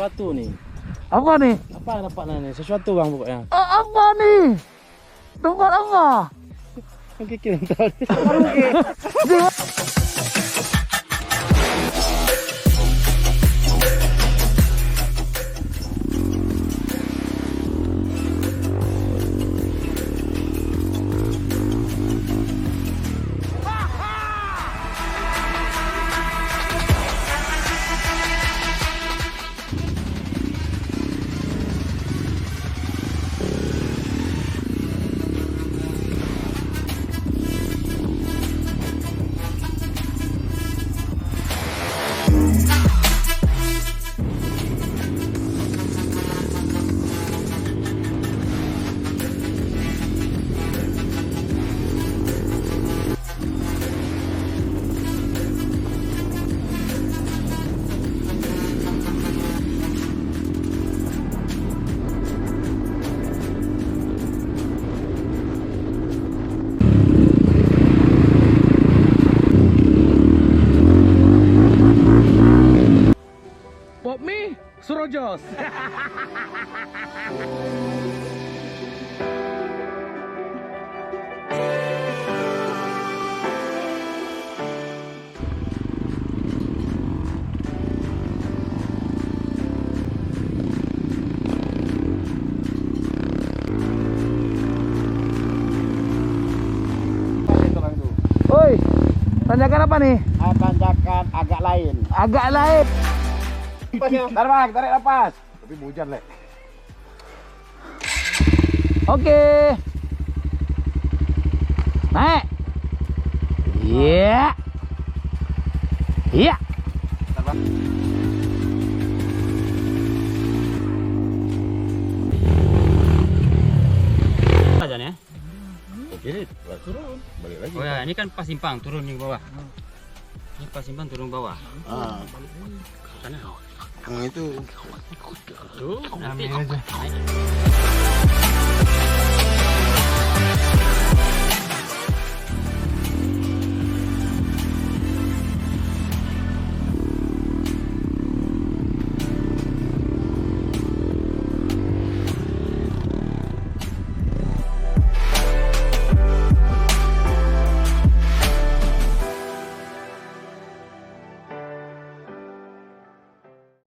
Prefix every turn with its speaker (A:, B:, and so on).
A: sesuatu ni.
B: Apa ni?
A: Apa yang dapat ni? Sesuatu bang pokoknya.
B: Apa ni? Tempat apa?
A: Okey, kita tahu.
B: Pop mie Surojos. Oi, tanjakan apa nih?
C: Tanjakan agak lain.
B: Agak lain.
C: Tarik bang, tarik lepas. Tapi hujan lek.
B: Oke. Naik. Iya. Iya.
D: Aja nih ya.
C: Ini turun, balik lagi.
D: Oh ya, ini kan pas simpang turun nih ke bawah. Ini pas simpang turun ke bawah.
C: Ah,
D: Sana.
C: yang itu.
D: Tuh, nanti.